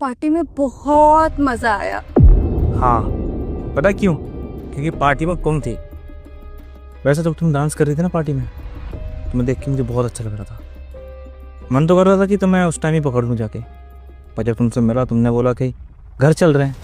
Party में बहुत मजा आया। हाँ, पता क्यों? क्योंकि पार्टी में कौन थी? वैसे तो तुम डांस कर रही थी ना पार्टी में, तुम्हें देख के मुझे बहुत अच्छा लग रहा था। मन तो कर रहा था कि तुम्हें उस टाइम ही पकड़ लूँ जाके, पर जब तुमसे मिला तुमने बोला कि घर चल रहे हैं,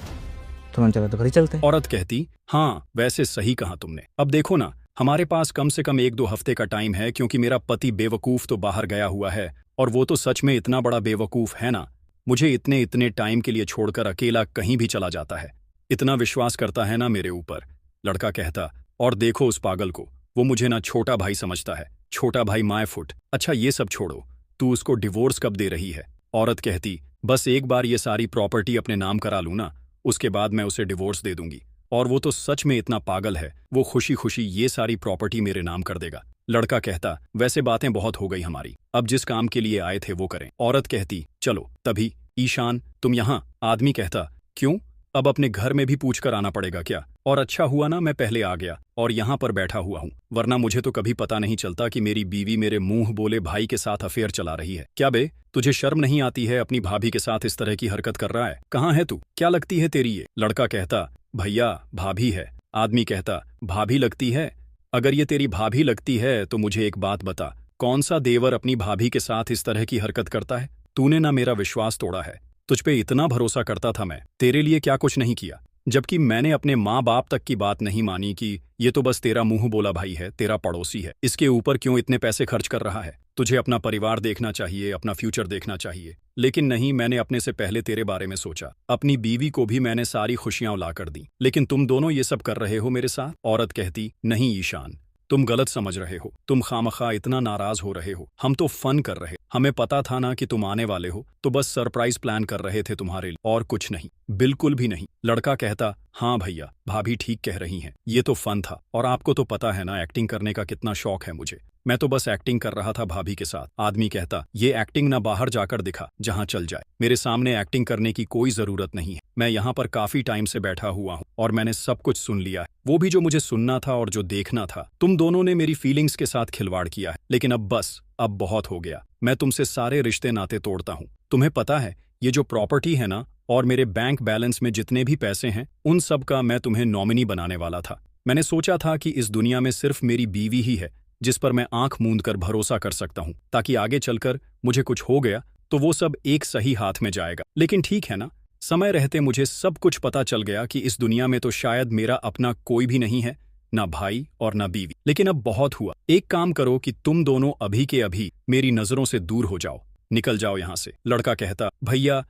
तो मैंने चला तो घर ही चलते हैं। औरत कहती, हाँ वैसे सही कहा तुमने। अब देखो ना, हमारे पास कम से कम 1-2 हफ्ते का टाइम है, क्योंकि मेरा पति बेवकूफ़ तो बाहर गया हुआ है, और वो तो सच में इतना बड़ा बेवकूफ़ है ना, मुझे इतने टाइम के लिए छोड़कर अकेला कहीं भी चला जाता है। इतना विश्वास करता है ना मेरे ऊपर। लड़का कहता, और देखो उस पागल को, वो मुझे ना छोटा भाई समझता है, छोटा भाई माय फुट। अच्छा ये सब छोड़ो, तू उसको डिवोर्स कब दे रही है? औरत कहती, बस एक बार ये सारी प्रॉपर्टी अपने नाम करा लूँ ना, उसके बाद मैं उसे डिवोर्स दे दूंगी। और वो तो सच में इतना पागल है, वो खुशी खुशी ये सारी प्रॉपर्टी मेरे नाम कर देगा। लड़का कहता, वैसे बातें बहुत हो गई हमारी, अब जिस काम के लिए आए थे वो करें। औरत कहती, चलो। तभी, ईशान तुम यहाँ? आदमी कहता, क्यों, अब अपने घर में भी पूछ कर आना पड़ेगा क्या? और अच्छा हुआ ना मैं पहले आ गया और यहाँ पर बैठा हुआ हूँ, वरना मुझे तो कभी पता नहीं चलता कि मेरी बीवी मेरे मुंह बोले भाई के साथ अफेयर चला रही है। क्या बे, तुझे शर्म नहीं आती है? अपनी भाभी के साथ इस तरह की हरकत कर रहा है। कहाँ है तू? क्या लगती है तेरी ये? लड़का कहता, भैया भाभी है। आदमी कहता, भाभी लगती है? अगर ये तेरी भाभी लगती है तो मुझे एक बात बता, कौन सा देवर अपनी भाभी के साथ इस तरह की हरकत करता है? तूने ना मेरा विश्वास तोड़ा है, तुझ पे इतना भरोसा करता था मैं, तेरे लिए क्या कुछ नहीं किया, जबकि मैंने अपने माँ बाप तक की बात नहीं मानी कि ये तो बस तेरा मुंह बोला भाई है, तेरा पड़ोसी है, इसके ऊपर क्यों इतने पैसे खर्च कर रहा है? तुझे अपना परिवार देखना चाहिए, अपना फ्यूचर देखना चाहिए। लेकिन नहीं, मैंने अपने से पहले तेरे बारे में सोचा, अपनी बीवी को भी मैंने सारी खुशियां ला कर दी, लेकिन तुम दोनों ये सब कर रहे हो मेरे साथ। औरत कहती, नहीं ईशान, तुम गलत समझ रहे हो, तुम खामखा इतना नाराज हो रहे हो, हम तो फन कर रहे, हमें पता था ना कि तुम आने वाले हो, तो बस सरप्राइज प्लान कर रहे थे तुम्हारे लिए, और कुछ नहीं, बिल्कुल भी नहीं। लड़का कहता, हाँ भैया भाभी ठीक कह रही हैं, ये तो फन था, और आपको तो पता है ना एक्टिंग करने का कितना शौक है मुझे, मैं तो बस एक्टिंग कर रहा था भाभी के साथ। आदमी कहता, ये एक्टिंग ना बाहर जाकर दिखा, जहाँ चल जाए, मेरे सामने एक्टिंग करने की कोई जरूरत नहीं है, मैं यहाँ पर काफी टाइम से बैठा हुआ हूँ और मैंने सब कुछ सुन लिया है, वो भी जो मुझे सुनना था और जो देखना था। तुम दोनों ने मेरी फीलिंग्स के साथ खिलवाड़ किया है, लेकिन अब बस, अब बहुत हो गया, मैं तुमसे सारे रिश्ते नाते तोड़ता हूँ। तुम्हें पता है, ये जो प्रॉपर्टी है ना, और मेरे बैंक बैलेंस में जितने भी पैसे हैं, उन सब का मैं तुम्हें नॉमिनी बनाने वाला था। मैंने सोचा था कि इस दुनिया में सिर्फ मेरी बीवी ही है जिस पर मैं आंख मूंद कर भरोसा कर सकता हूं, ताकि आगे चलकर मुझे कुछ हो गया तो वो सब एक सही हाथ में जाएगा। लेकिन ठीक है ना, समय रहते मुझे सब कुछ पता चल गया कि इस दुनिया में तो शायद मेरा अपना कोई भी नहीं है, ना भाई और ना बीवी। लेकिन अब बहुत हुआ, एक काम करो कि तुम दोनों अभी के अभी मेरी नजरों से दूर हो जाओ, निकल जाओ यहाँ से। लड़का कहता, भैया